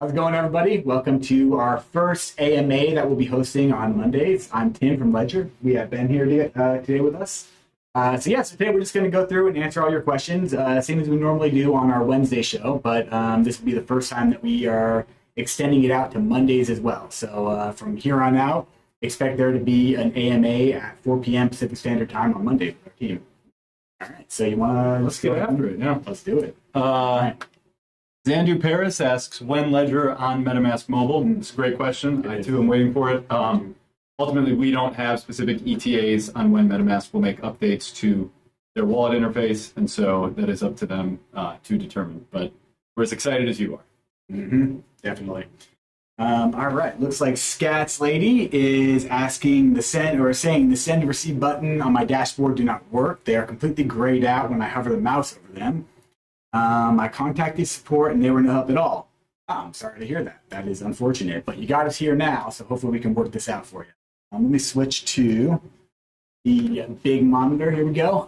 How's it going, everybody? Welcome to our first AMA that we'll be hosting on Mondays. I'm Tim from Ledger. We have Ben here today with us. So today we're just going to go through and answer all your questions, same as we normally do on our Wednesday show, but this will be the first time that we are extending it out to Mondays as well. So from here on out, expect there to be an AMA at 4 p.m. Pacific Standard Time on Monday with our team. All right, so you want to... Let's get after it, yeah. Let's do it. Zandu Paris asks, when Ledger on MetaMask Mobile? It's a great question. I, too, am waiting for it. Ultimately, we don't have specific ETAs on when MetaMask will make updates to their wallet interface, and so that is up to them to determine. But we're as excited as you are. Definitely. All right, looks like Scats Lady is asking saying the send and receive button on my dashboard do not work. They are completely grayed out when I hover the mouse over them. I contacted support and they were no help at all. I'm sorry to hear that. That is unfortunate, but you got us here now, so hopefully we can work this out for you. Let me switch to the big monitor. Here we go.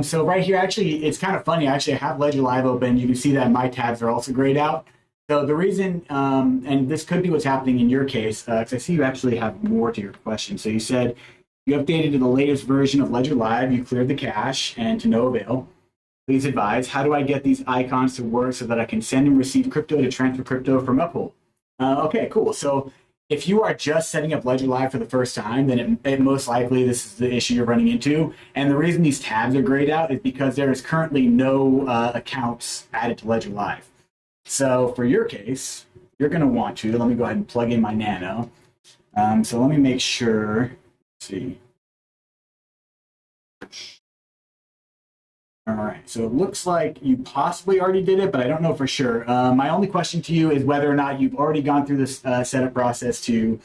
So right here, actually, it's kind of funny. Actually, I have Ledger Live open. You can see that my tabs are also grayed out. So the reason, and this could be what's happening in your case, because I see you actually have more to your question. So you said you updated to the latest version of Ledger Live, you cleared the cache, and to no avail. Please advise, how do I get these icons to work so that I can send and receive crypto to transfer crypto from Uphold? Okay, cool. So if you are just setting up Ledger Live for the first time, then it most likely this is the issue you're running into. And the reason these tabs are grayed out is because there is currently no accounts added to Ledger Live. So for your case, you're going to want to, let me go ahead and plug in my Nano. So let me make sure, let's see. All right, so it looks like you possibly already did it, but I don't know for sure. My only question to you is whether or not you've already gone through this setup process to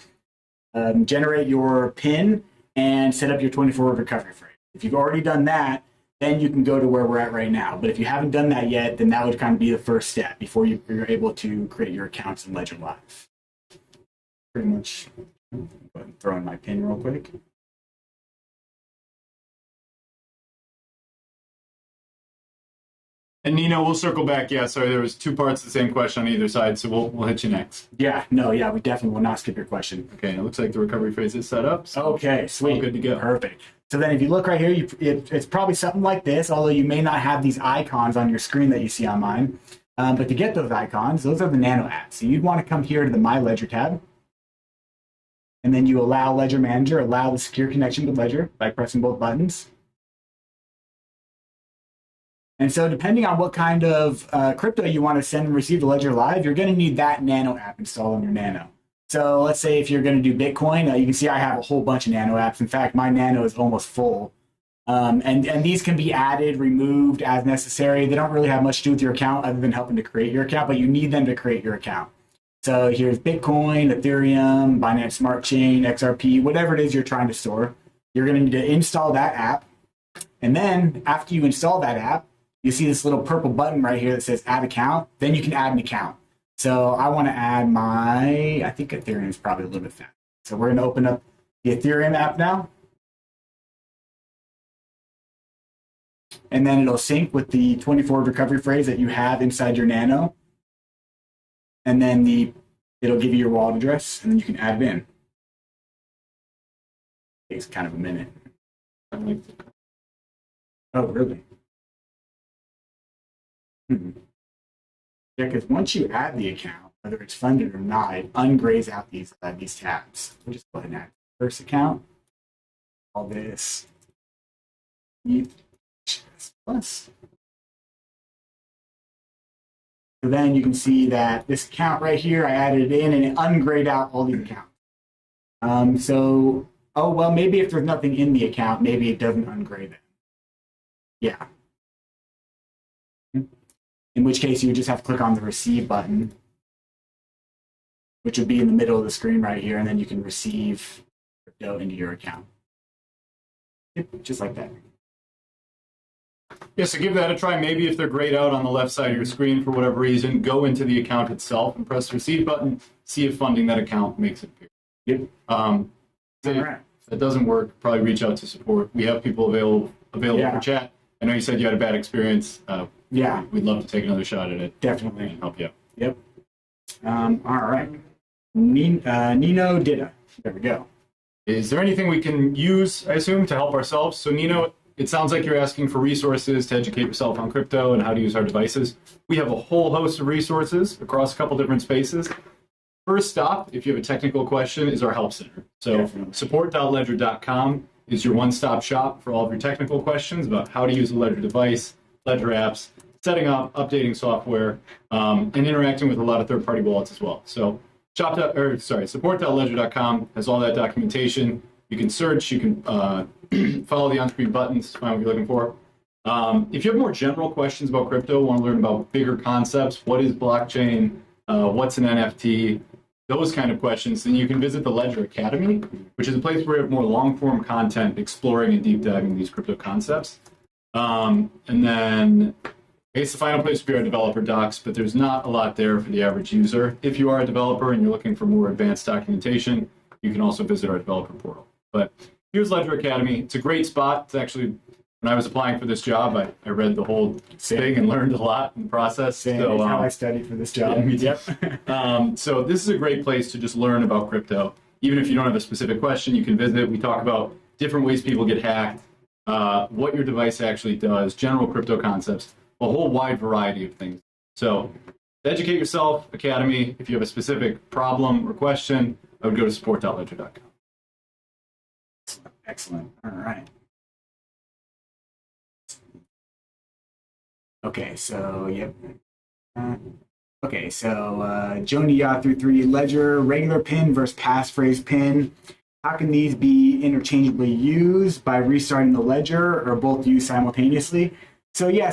generate your PIN and set up your 24-hour recovery phrase. If you've already done that, then you can go to where we're at right now. But if you haven't done that yet, then that would kind of be the first step before you're able to create your accounts in Ledger Live. Pretty much. Go ahead and throw in my PIN real quick. And Nino, we'll circle back. Yeah, sorry, there was two parts of the same question on either side, so we'll hit you next. We definitely will not skip your question. Okay, it looks like the recovery phrase is set up. So okay, sweet. All good to go. Perfect. So then if you look right here, it's probably something like this, although you may not have these icons on your screen that you see on mine. But to get those icons, those are the Nano apps. So you'd want to come here to the My Ledger tab. And then you allow Ledger Manager, allow the secure connection to Ledger by pressing both buttons. And so depending on what kind of crypto you want to send and receive to Ledger Live, you're going to need that Nano app installed on your Nano. So let's say if you're going to do Bitcoin, you can see I have a whole bunch of Nano apps. In fact, my Nano is almost full. And these can be added, removed as necessary. They don't really have much to do with your account other than helping to create your account, but you need them to create your account. So here's Bitcoin, Ethereum, Binance Smart Chain, XRP, whatever it is you're trying to store. You're going to need to install that app. And then after you install that app, you see this little purple button right here that says add account. Then you can add an account. So I want to add I think Ethereum is probably a little bit fast. So we're going to open up the Ethereum app now. And then it'll sync with the 24 recovery phrase that you have inside your Nano. And then it'll give you your wallet address, and then you can add it in. It takes kind of a minute. Oh, really? Yeah, because once you add the account, whether it's funded or not, it ungrays out these tabs. We'll just go ahead and add the first account. All this. Plus. So then you can see that this account right here, I added it in and it ungrayed out all these accounts. Maybe if there's nothing in the account, maybe it doesn't ungrade them. Yeah. In which case, you would just have to click on the receive button, which would be in the middle of the screen right here, and then you can receive crypto into your account. Yep, just like that. Yeah, so give that a try. Maybe if they're grayed out on the left side of your screen for whatever reason, go into the account itself and press the receive button, see if funding that account makes it appear. Yep. If that doesn't work, probably reach out to support. We have people available for chat. I know you said you had a bad experience. Yeah. We'd love to take another shot at it. Definitely. And help you out. Yep. All right. Nino Dida. There we go. Is there anything we can use, I assume, to help ourselves? So, Nino, it sounds like you're asking for resources to educate yourself on crypto and how to use our devices. We have a whole host of resources across a couple different spaces. First stop, if you have a technical question, is our help center. So, support.ledger.com is your one-stop shop for all of your technical questions about how to use a Ledger device, Ledger apps, setting up, updating software, and interacting with a lot of third-party wallets as well. So, support.ledger.com has all that documentation. You can search, you can follow the on-screen buttons to find what you're looking for. If you have more general questions about crypto, want to learn about bigger concepts, what is blockchain, what's an NFT, those kind of questions, then you can visit the Ledger Academy, which is a place where we have more long-form content exploring and deep diving these crypto concepts. And then I guess the final place would be our developer docs, but there's not a lot there for the average user. If you are a developer and you're looking for more advanced documentation, you can also visit our developer portal. But here's Ledger Academy. It's a great spot. It's actually, when I was applying for this job, I read the whole thing and learned a lot in the process. So, how I studied for this job. Yeah, me too. So this is a great place to just learn about crypto. Even if you don't have a specific question, you can visit. We talk about different ways people get hacked, what your device actually does, general crypto concepts, a whole wide variety of things. So educate yourself, Academy. If you have a specific problem or question, I would go to support.ledger.com. Excellent. All right. Okay, so, yep. Okay, so Joni Yacht through 3 Ledger, regular PIN versus passphrase PIN. How can these be interchangeably used by restarting the ledger or both used simultaneously? So yeah,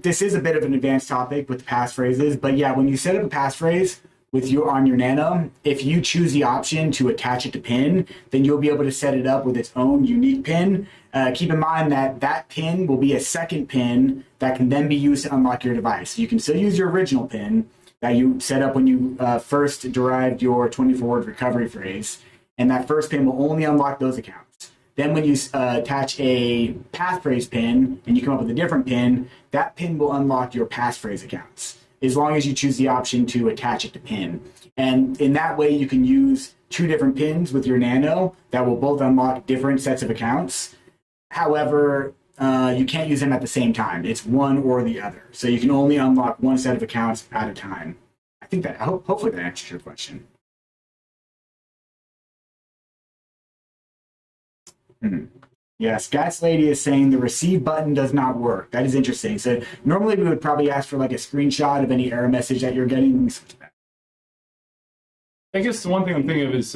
this is a bit of an advanced topic with passphrases, but yeah, when you set up a passphrase on your Nano, if you choose the option to attach it to PIN, then you'll be able to set it up with its own unique PIN. Keep in mind that that PIN will be a second PIN that can then be used to unlock your device. You can still use your original PIN that you set up when you first derived your 24-word recovery phrase, and that first PIN will only unlock those accounts. Then when you attach a passphrase PIN and you come up with a different PIN, that PIN will unlock your passphrase accounts, as long as you choose the option to attach it to PIN. And in that way, you can use 2 different PINs with your Nano that will both unlock different sets of accounts. However, you can't use them at the same time. It's one or the other. So you can only unlock one set of accounts at a time. I think that, hopefully that answers your question. Yeah, Scats Lady is saying the receive button does not work. That is interesting. So normally we would probably ask for like a screenshot of any error message that you're getting. I guess the one thing I'm thinking of is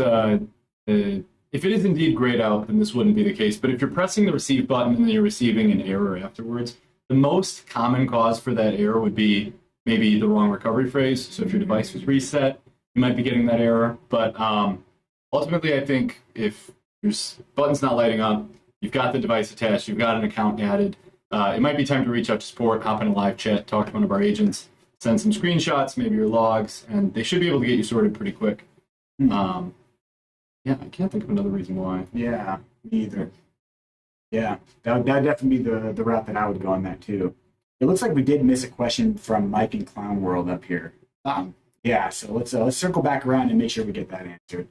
if it is indeed grayed out, then this wouldn't be the case. But if you're pressing the receive button and then you're receiving an error afterwards, the most common cause for that error would be maybe the wrong recovery phrase. So if your device was reset, you might be getting that error. But ultimately, I think if your button's not lighting up, you've got the device attached, you've got an account added, it might be time to reach out to support, hop in a live chat, talk to one of our agents, send some screenshots, maybe your logs, and they should be able to get you sorted pretty quick. Yeah, I can't think of another reason why. Yeah, me either. Yeah, that'd definitely be the route that I would go on that too. It looks like we did miss a question from Mike in Clown World up here. Yeah, so let's circle back around and make sure we get that answered.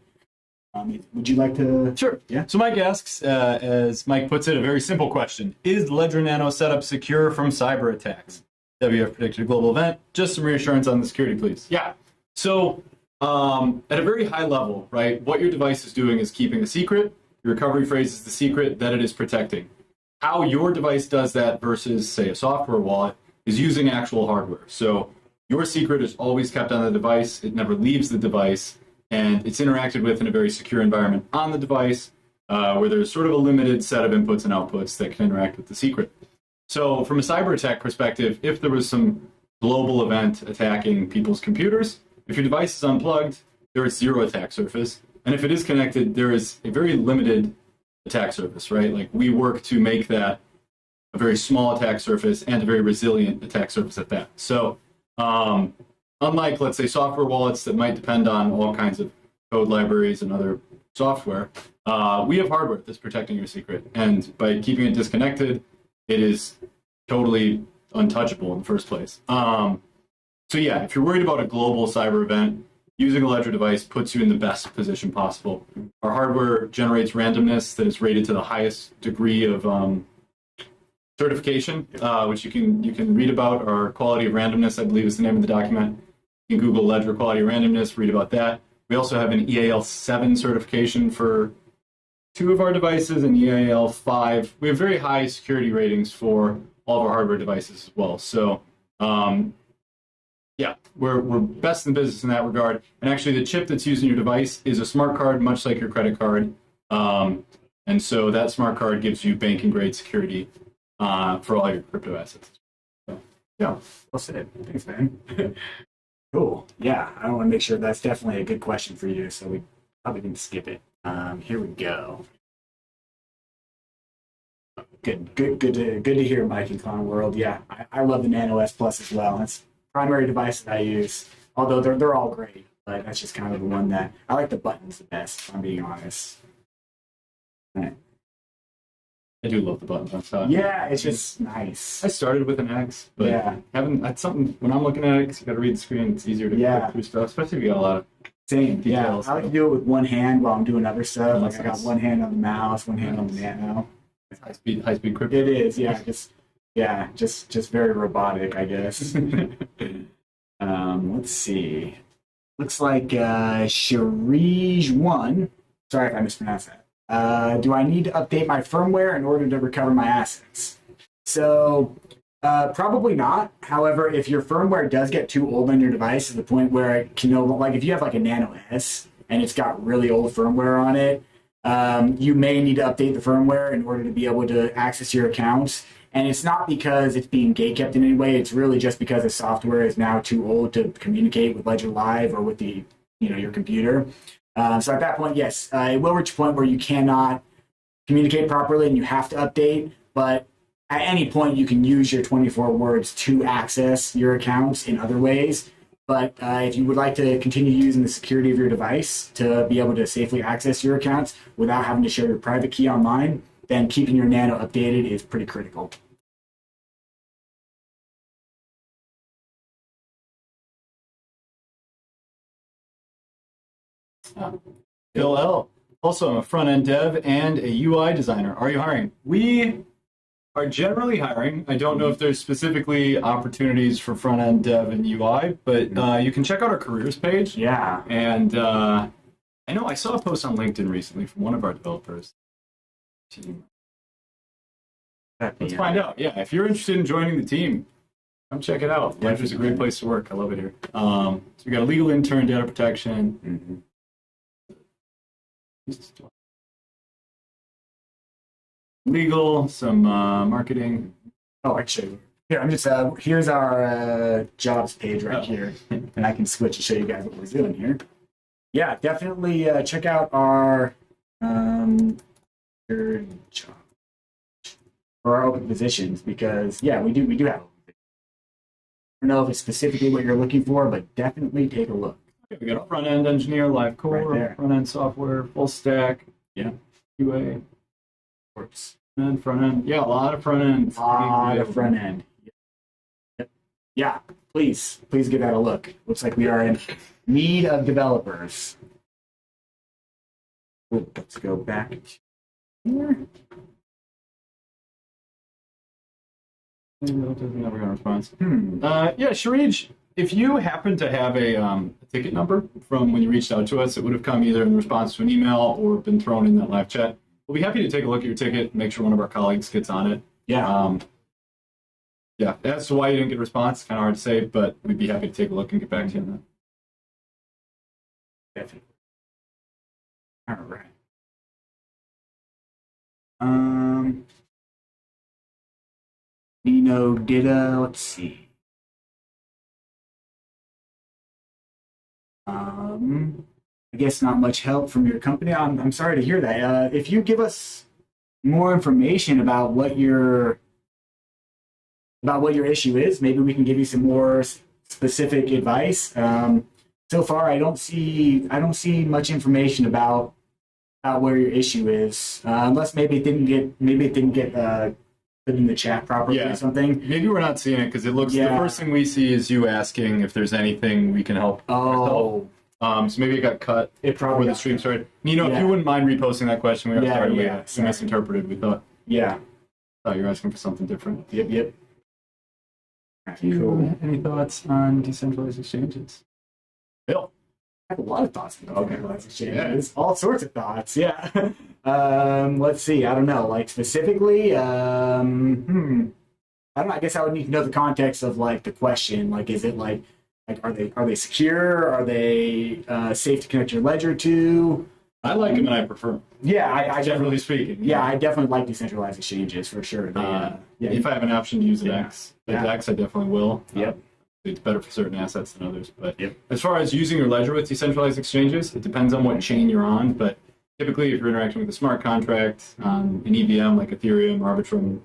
Would you like to? Sure. Yeah. So Mike asks, as Mike puts it, a very simple question: is Ledger Nano setup secure from cyber attacks? WF predicted a global event. Just some reassurance on the security, please. Yeah. So at a very high level, right, what your device is doing is keeping a secret. Your recovery phrase is the secret that it is protecting. How your device does that versus, say, a software wallet is using actual hardware. So your secret is always kept on the device. It never leaves the device. And it's interacted with in a very secure environment on the device where there's sort of a limited set of inputs and outputs that can interact with the secret. So from a cyber attack perspective, if there was some global event attacking people's computers, if your device is unplugged, there is zero attack surface. And if it is connected, there is a very limited attack surface, right? Like we work to make that a very small attack surface and a very resilient attack surface at that. So unlike, let's say, software wallets that might depend on all kinds of code libraries and other software, we have hardware that's protecting your secret. And by keeping it disconnected, it is totally untouchable in the first place. So yeah, if you're worried about a global cyber event, using a Ledger device puts you in the best position possible. Our hardware generates randomness that is rated to the highest degree of certification, which you can read about. Our quality of randomness, I believe, is the name of the document. You can Google Ledger quality of randomness, read about that. We also have an EAL7 certification for 2 of our devices and EAL5. We have very high security ratings for all of our hardware devices as well. So yeah, we're best in the business in that regard. And actually, the chip that's used in your device is a smart card, much like your credit card. And so that smart card gives you banking grade security for all your crypto assets. So, yeah. Well said. Thanks, man. Cool. Yeah, I want to make sure that's definitely a good question for you, so we probably can skip it. Here we go. Good to hear, Mike and Clown World. Yeah, I love the Nano S Plus as well. That's the primary device that I use. Although they're all great, but that's just kind of the one that I like the buttons the best, if I'm being honest. Right. I do love the buttons on top. Yeah, it's just nice. I started with an X, but Yeah. that's something when I'm looking at it, 'cause you got to read the screen. It's easier to click through stuff, especially if you got a lot of Same, yeah. details. I like to do it with one hand while I'm doing other stuff. Oh, Like that's I got nice. one hand on the mouse, one hand on the Nano. high speed crypto. It is, yeah. Just very robotic, I guess. Let's see. Looks like Sharij1. Sorry if I mispronounced that. Do I need to update my firmware in order to recover my assets? So, probably not. However, if your firmware does get too old on your device to the point where it can no, like if you have like a Nano S and it's got really old firmware on it, you may need to update the firmware in order to be able to access your accounts. And it's not because it's being gatekept in any way. It's really just because the software is now too old to communicate with Ledger Live or with the your computer. So at that point, yes, it will reach a point where you cannot communicate properly and you have to update. But at any point, you can use your 24 words to access your accounts in other ways. But if you would like to continue using the security of your device to be able to safely access your accounts without having to share your private key online, then keeping your Nano updated is pretty critical. Bill L. Also, I'm a front-end dev and a UI designer. Are you hiring? We are generally hiring. I don't know if there's specifically opportunities for front-end dev and UI, but you can check out our careers page. Yeah. And I know I saw a post on LinkedIn recently from one of our developers. Let's find out. Yeah, if you're interested in joining the team, come check it out. Ledger's a great place to work. I love it here. So we got a legal intern, data protection. Mm-hmm. Legal, some marketing. Oh, actually, here I'm just here's our jobs page right here, and I can switch and show you guys what we're doing here. Yeah, definitely check out our job for our open positions because yeah, we do have. Open positions. I don't know if it's specifically what you're looking for, but definitely take a look. Okay, we got a front-end engineer, live core, Right front-end software, full stack, Yeah, QA, works. and front-end. Yeah, a lot of front-end. A lot of front end. Yeah, please give that a look. Looks like we are in need of developers. Ooh, let's go back here. Never got a response. Yeah, Sharij, if you happen to have a ticket number from when you reached out to us, it would have come either in response to an email or been thrown in that live chat. We'll be happy to take a look at your ticket, make sure one of our colleagues gets on it. yeah. Yeah, as to why you didn't get a response, kind of hard to say, but we'd be happy to take a look and get back to you on that. Definitely. All right. Nino Dida, let's see. I guess not much help from your company. I'm sorry to hear that. If you give us more information about what your issue is, maybe we can give you some more specific advice. So far, I don't see much information about where your issue is, unless maybe it didn't get put in the chat properly Yeah. or something. Maybe we're not seeing it because it looks. The Yeah. first thing we see is you asking if there's anything we can help. Oh, So maybe it got cut it before probably the got stream cut. started. You know, if Yeah. you wouldn't mind reposting that question, we are Yeah, sorry yeah, we sorry. misinterpreted. We thought Yeah. you were asking for something different. Yep. Alright, Do you cool. have any thoughts on decentralized exchanges? Bill. I have a lot of thoughts on decentralized exchanges. Yeah. All sorts of thoughts. Yeah. Let's see. I don't know. Like specifically, I don't know. I guess I would need to know the context of like the question. Like, is it like are they secure? Are they safe to connect your ledger to? I like them and I prefer them. Yeah, I Generally speaking. yeah, I definitely like decentralized exchanges for sure. They, yeah, If I have an option to use an Yeah. X, I definitely will. Yep. It's better for certain assets than others. But Yep. as far as using your ledger with decentralized exchanges, it depends on what chain you're on. But typically, if you're interacting with a smart contract on an EVM like Ethereum, Arbitrum,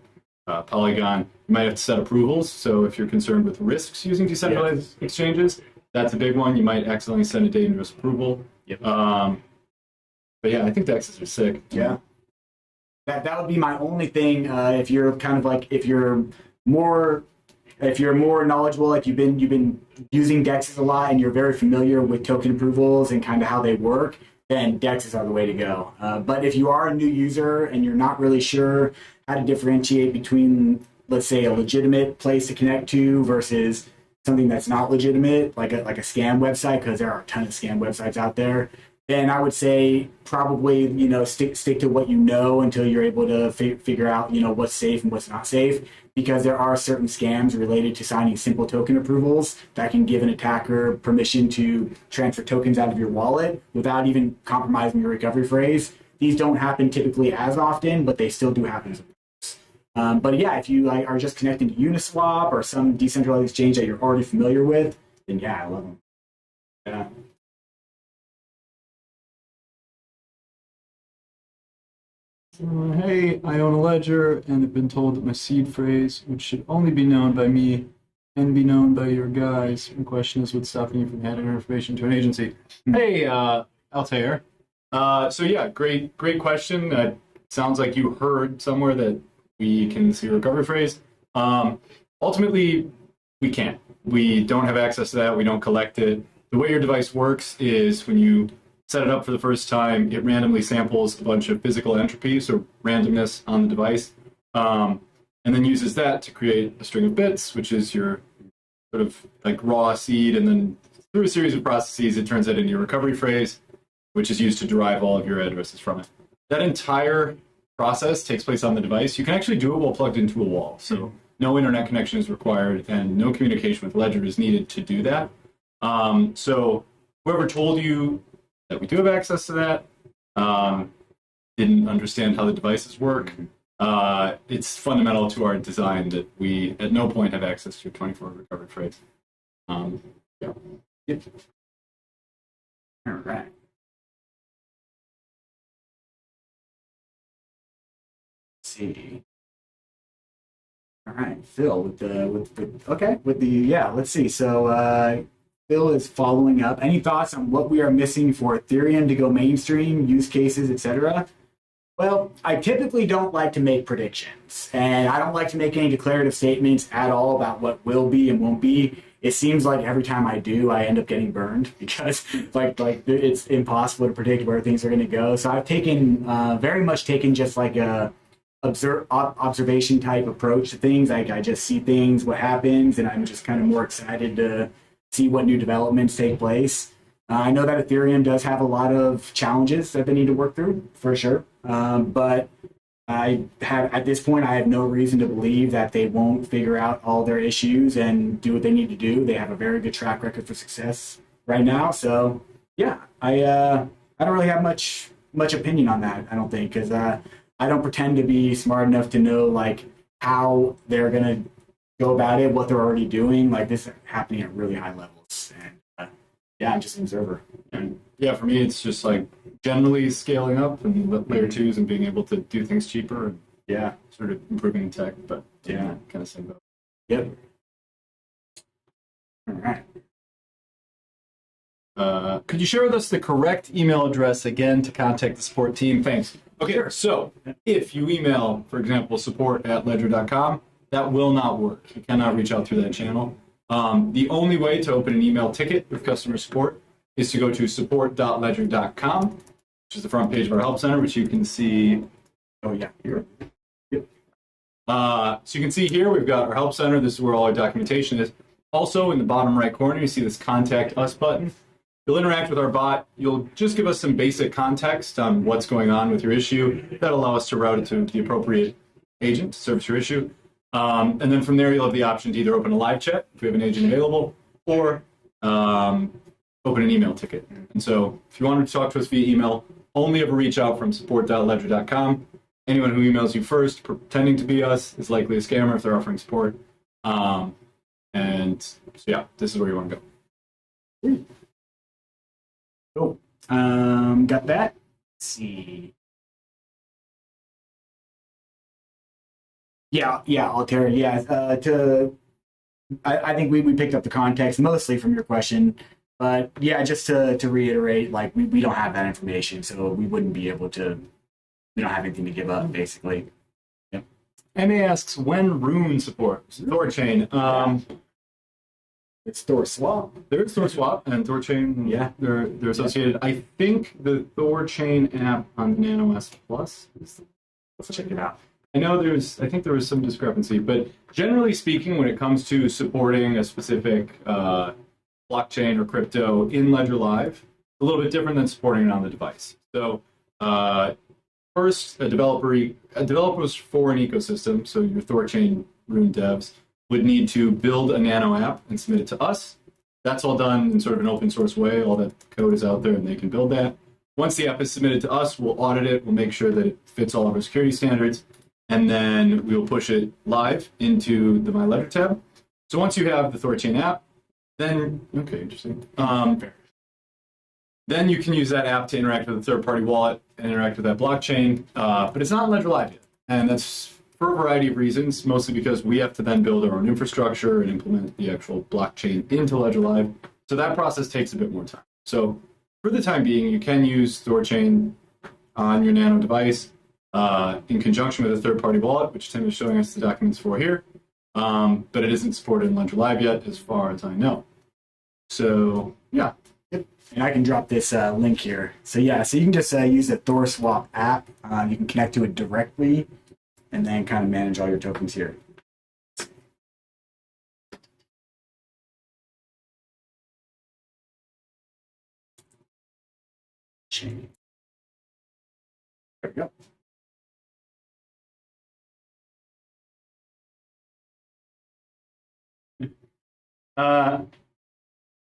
Polygon, you might have to set approvals. So if you're concerned with risks using decentralized exchanges, that's a big one. You might accidentally send a dangerous approval. Yep. But yeah, I think the X's are sick. Yeah. That would be my only thing. If you're kind of like if you're more knowledgeable, like you've been using DEXs a lot and you're very familiar with token approvals and kind of how they work, then DEXs are the way to go. But if you are a new user and you're not really sure how to differentiate between, let's say, a legitimate place to connect to versus something that's not legitimate, like a scam website, because there are a ton of scam websites out there, then I would say probably stick to what you know until you're able to figure out what's safe and what's not safe, because there are certain scams related to signing simple token approvals that can give an attacker permission to transfer tokens out of your wallet without even compromising your recovery phrase. These don't happen typically as often, but they still do happen sometimes. But yeah, if you are just connecting to Uniswap or some decentralized exchange that you're already familiar with, then yeah, I love them. Yeah. Hey, I own a ledger and have been told that my seed phrase, which should only be known by me, can be known by your guys. The question is what's stopping you from handing our information to an agency? Hey, Altair. So yeah, great question. Sounds like you heard somewhere that we can see a recovery phrase. Ultimately, we can't. We don't have access to that. We don't collect it. The way your device works is when you set it up for the first time, it randomly samples a bunch of physical entropy, so randomness on the device, and then uses that to create a string of bits, which is your sort of like raw seed, and then through a series of processes, it turns that into your recovery phrase, which is used to derive all of your addresses from it. That entire process takes place on the device. You can actually do it while plugged into a wall, so no internet connection is required, and no communication with Ledger is needed to do that. So whoever told you that we do have access to that didn't understand how the devices work. It's fundamental to our design that we at no point have access to a 24-hour recovery phrase. Yeah. Yep. All right. Let's see. All right, Phil with the yeah. Let's see. So Phil is following up. Any thoughts on what we are missing for Ethereum to go mainstream, use cases, etc.? Well, I typically don't like to make predictions, and I don't like to make any declarative statements at all about what will be and won't be. It seems like every time I do, I end up getting burned because like it's impossible to predict where things are going to go. So I've very much taken just like a observation type approach to things. Like I just see things, what happens, and I'm just kind of more excited to see what new developments take place. I know that Ethereum does have a lot of challenges that they need to work through for sure, but at this point I have no reason to believe that they won't figure out all their issues and do what they need to do. They have a very good track record for success right now. So yeah, I don't really have much opinion on that. I don't think, because I don't pretend to be smart enough to know like how they're gonna go about it, what they're already doing. Like this is happening at really high levels, and yeah, I'm just an observer. And yeah, for me, it's just like generally scaling up and layer twos and being able to do things cheaper and Yeah, sort of improving tech, but Yeah. kind of same boat. yep. All right. Could you share with us the correct email address again to contact the support team? Thanks. Okay, so if you email, for example, support@ledger.com, that will not work. You cannot reach out through that channel. The only way to open an email ticket with customer support is to go to support.ledger.com, which is the front page of our help center, which you can see. Oh yeah, here. Yep. So you can see here we've got our help center. This is where all our documentation is. Also, in the bottom right corner, you see this Contact Us button. You'll interact with our bot. You'll just give us some basic context on what's going on with your issue. That'll allow us to route it to the appropriate agent to service your issue. And then from there, you'll have the option to either open a live chat if we have an agent available, or open an email ticket. And so if you wanted to talk to us via email, only ever reach out from support.ledger.com. Anyone who emails you first pretending to be us is likely a scammer if they're offering support. And so yeah, this is where you want to go. Cool. Got that. Let's see. Yeah, Altair. Yeah, I think we picked up the context mostly from your question, but yeah, just to reiterate, like we don't have that information, so we wouldn't be able to. We don't have anything to give up, basically. Yep. MA asks when Rune supports ThorChain. It's ThorSwap. There's ThorSwap and ThorChain. Yeah, they're associated. I think the ThorChain app on NanoS Plus. Let's check it out. I think there was some discrepancy, but generally speaking, when it comes to supporting a specific blockchain or crypto in Ledger Live, a little bit different than supporting it on the device. So first, a developers for an ecosystem, so your ThorChain Rune devs, would need to build a Nano app and submit it to us. That's all done in sort of an open source way. All that code is out there and they can build that. Once the app is submitted to us, we'll audit it. We'll make sure that it fits all of our security standards. And then we'll push it live into the My Ledger tab. So once you have the ThorChain app, then, okay, interesting. Then you can use that app to interact with a third-party wallet and interact with that blockchain. But it's not in Ledger Live yet. And that's for a variety of reasons, mostly because we have to then build our own infrastructure and implement the actual blockchain into Ledger Live. So that process takes a bit more time. So for the time being, you can use ThorChain on your Nano device in conjunction with a third-party wallet, which Tim is showing us the documents for here. But it isn't supported in Ledger Live yet, as far as I know. So, yeah. Yep. And I can drop this link here. So yeah, so you can just use the ThorSwap app. You can connect to it directly and then kind of manage all your tokens here. Chain. There we go.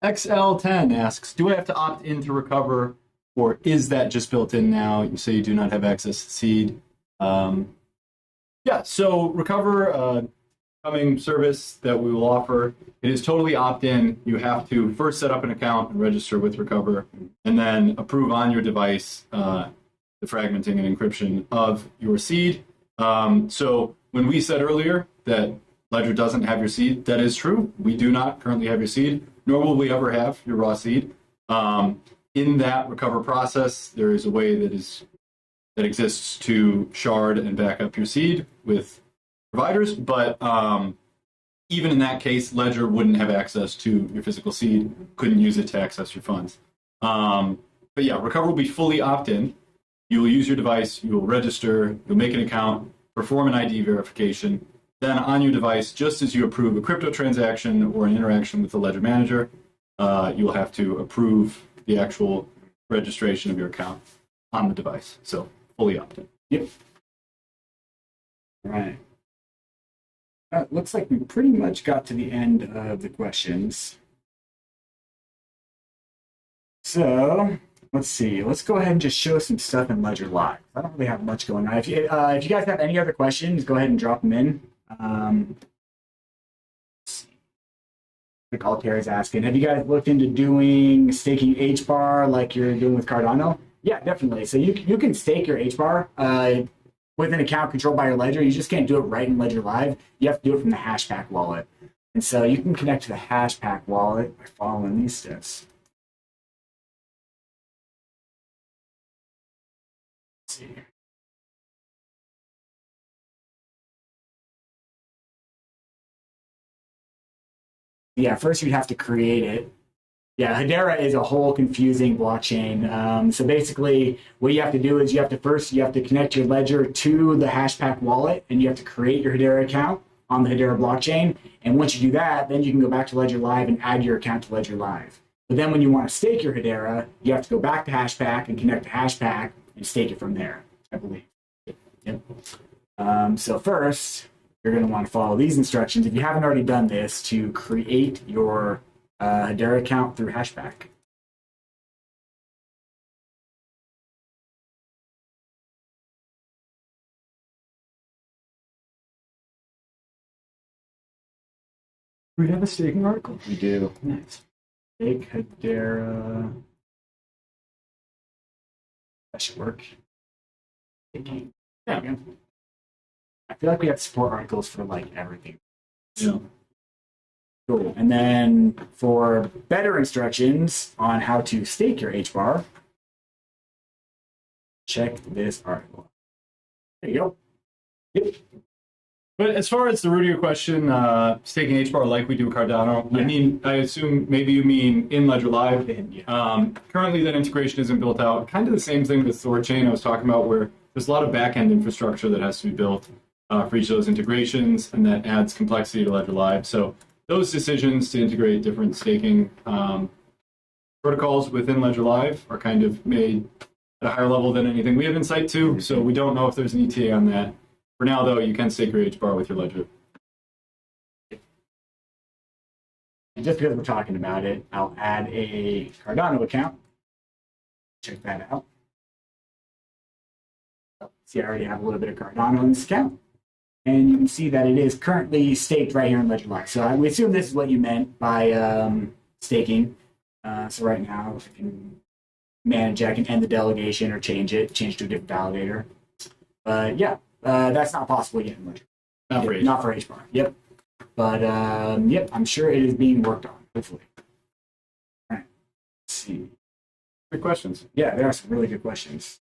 XL10 asks, do I have to opt in to recover, or is that just built in now? You say you do not have access to seed. Yeah, so Recover, coming service that we will offer, it is totally opt-in. You have to first set up an account and register with Recover, and then approve on your device the fragmenting and encryption of your seed. So when we said earlier that Ledger doesn't have your seed, that is true. We do not currently have your seed, nor will we ever have your raw seed. In that Recover process, there is a way that exists to shard and back up your seed with providers, but even in that case, Ledger wouldn't have access to your physical seed, couldn't use it to access your funds. But yeah, Recover will be fully opt-in. You will use your device, you will register, you'll make an account, perform an ID verification. Then on your device, just as you approve a crypto transaction or an interaction with the Ledger Manager, you will have to approve the actual registration of your account on the device. So fully opt-in. Yep. All right. Looks like we pretty much got to the end of the questions. So let's see. Let's go ahead and just show some stuff in Ledger Live. I don't really have much going on. If you guys have any other questions, go ahead and drop them in. Like Altair is asking, have you guys looked into doing staking HBAR like you're doing with Cardano? Yeah, definitely. So you can stake your HBAR with an account controlled by your Ledger. You just can't do it right in Ledger Live. You have to do it from the Hashpack wallet. And so you can connect to the Hashpack wallet by following these steps. see. Yeah, first you'd have to create it. Yeah, Hedera is a whole confusing blockchain. So basically, what you have to do is you have to connect your ledger to the Hashpack wallet, and you have to create your Hedera account on the Hedera blockchain. And once you do that, then you can go back to Ledger Live and add your account to Ledger Live. But then when you want to stake your Hedera, you have to go back to Hashpack and connect to Hashpack and stake it from there, I believe. Yep. So first, you're going to want to follow these instructions if you haven't already done this to create your Hedera account through Hashpack. We have a staking article. We do. Nice. Stake Hedera. That should work. Staking. Yeah. There we go. I feel like we have support articles for like everything. Yeah. Cool. And then for better instructions on how to stake your HBAR, check this article. There you go. Yep. But as far as the root of your question, staking HBAR like we do Cardano, Yeah. I mean, I assume maybe you mean in Ledger Live. Yeah. Currently, that integration isn't built out. Kind of the same thing with ThorChain I was talking about, where there's a lot of back-end infrastructure that has to be built for each of those integrations, and that adds complexity to Ledger Live. So those decisions to integrate different staking protocols within Ledger Live are kind of made at a higher level than anything we have insight to. So we don't know if there's an ETA on that. For now, though, you can stake your HBAR with your Ledger. And just because we're talking about it, I'll add a Cardano account. Check that out. See, I already have a little bit of Cardano in this account. And you can see that it is currently staked right here in Ledger Live. So we assume this is what you meant by staking. So right now, if I can manage, I can end the delegation or change to a different validator. But yeah, that's not possible yet in Ledger. Not for HBAR. Yep. But yep, I'm sure it is being worked on, hopefully. All right. Let's see. Good questions. Yeah, there are some really good questions.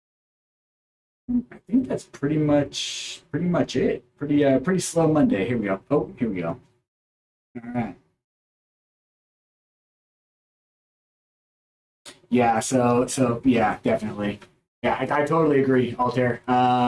I think that's pretty much it. Pretty slow Monday. Here we go. Oh, here we go. All right. Yeah. So yeah, definitely. Yeah, I totally agree, Altair.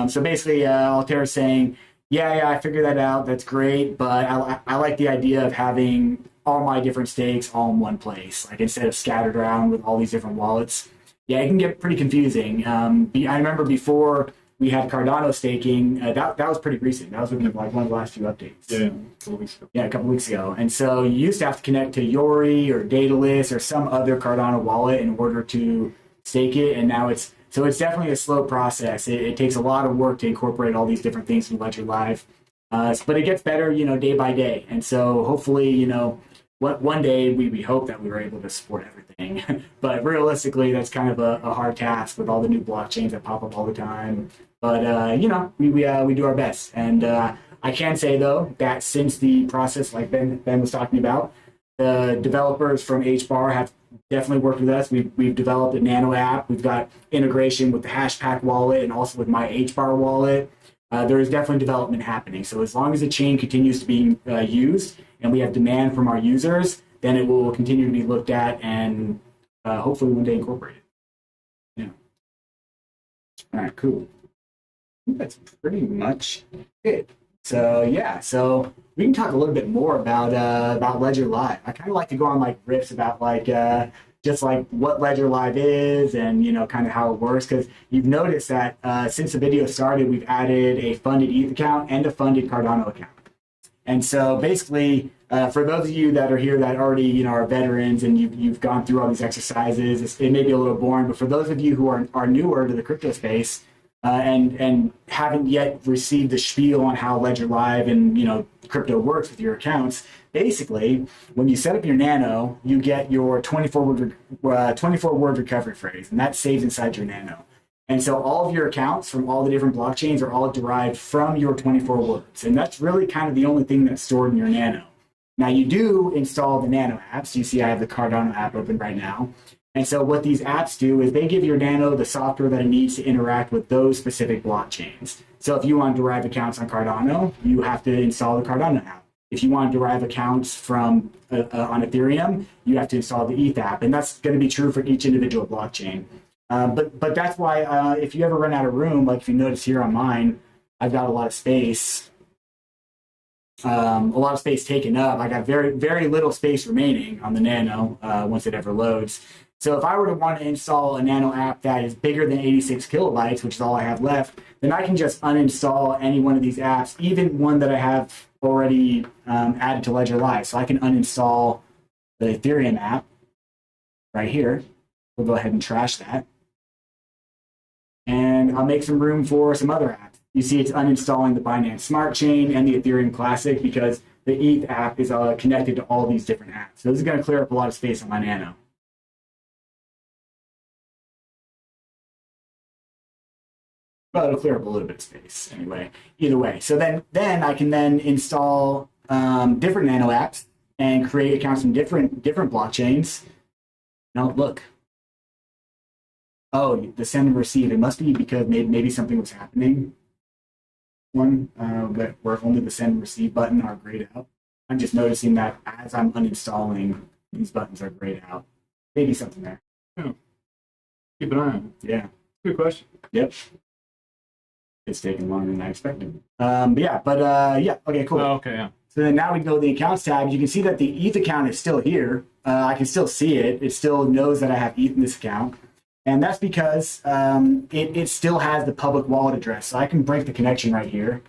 So basically, Altair is saying, yeah, I figured that out. That's great, but I like the idea of having all my different stakes all in one place, like instead of scattered around with all these different wallets. Yeah, it can get pretty confusing. I remember before we had Cardano staking, that was pretty recent. That was within like one of the last few updates. Yeah, a couple weeks ago. Yeah, a couple weeks ago. And so you used to have to connect to Yori or Daedalus or some other Cardano wallet in order to stake it, and now it's definitely a slow process. It takes a lot of work to incorporate all these different things in Ledger Live, but it gets better, day by day. And so hopefully, one day we hope that we were able to support everything. But realistically, that's kind of a hard task with all the new blockchains that pop up all the time. But we do our best. And I can say though that since the process, like Ben was talking about, the developers from HBAR have definitely worked with us. We've developed a Nano app. We've got integration with the Hashpack wallet and also with my HBAR wallet. There is definitely development happening. So as long as the chain continues to be used and we have demand from our users, then it will continue to be looked at and hopefully one day incorporated. Yeah. All right, cool. I think that's pretty much it. So yeah, so we can talk a little bit more about Ledger Live. I kind of like to go on like riffs about like just like what Ledger Live is and kind of how it works, because you've noticed that since the video started, we've added a funded ETH account and a funded Cardano account. And so basically, for those of you that are here that already are veterans and you've gone through all these exercises, it may be a little boring, but for those of you who are newer to the crypto space, and haven't yet received the spiel on how Ledger Live and crypto works with your accounts, basically, when you set up your Nano, you get your 24-word recovery phrase, and that's saved inside your Nano. And so all of your accounts from all the different blockchains are all derived from your 24 words, and that's really kind of the only thing that's stored in your Nano. Now, you do install the Nano apps. You see I have the Cardano app open right now. And so what these apps do is they give your Nano the software that it needs to interact with those specific blockchains. So if you want to derive accounts on Cardano, you have to install the Cardano app. If you want to derive accounts from on Ethereum, you have to install the ETH app, and that's going to be true for each individual blockchain. But that's why if you ever run out of room, like if you notice here on mine, I've got a lot of space. A lot of space taken up. I got very little space remaining on the Nano once it ever loads. So if I were to want to install a Nano app that is bigger than 86 kilobytes, which is all I have left, then I can just uninstall any one of these apps, even one that I have already added to Ledger Live. So I can uninstall the Ethereum app right here. We'll go ahead and trash that. And I'll make some room for some other apps. You see it's uninstalling the Binance Smart Chain and the Ethereum Classic because the ETH app is connected to all these different apps. So this is going to clear up a lot of space on my Nano. Well, it'll clear up a little bit of space anyway. Either way. So then I can then install different Nano apps and create accounts from different blockchains. Now look. Oh, the send and receive. It must be because maybe something was happening. Where only the send and receive button are grayed out. I'm just noticing that as I'm uninstalling, these buttons are grayed out. Maybe something there. Yeah. Keep an eye on it. Yeah. Good question. Yep. It's taking longer than I expected. Yeah, okay, cool. Oh, okay, yeah. So then now we go to the accounts tab. You can see that the ETH account is still here. I can still see it. It still knows that I have ETH in this account. And that's because it still has the public wallet address. So I can break the connection right here.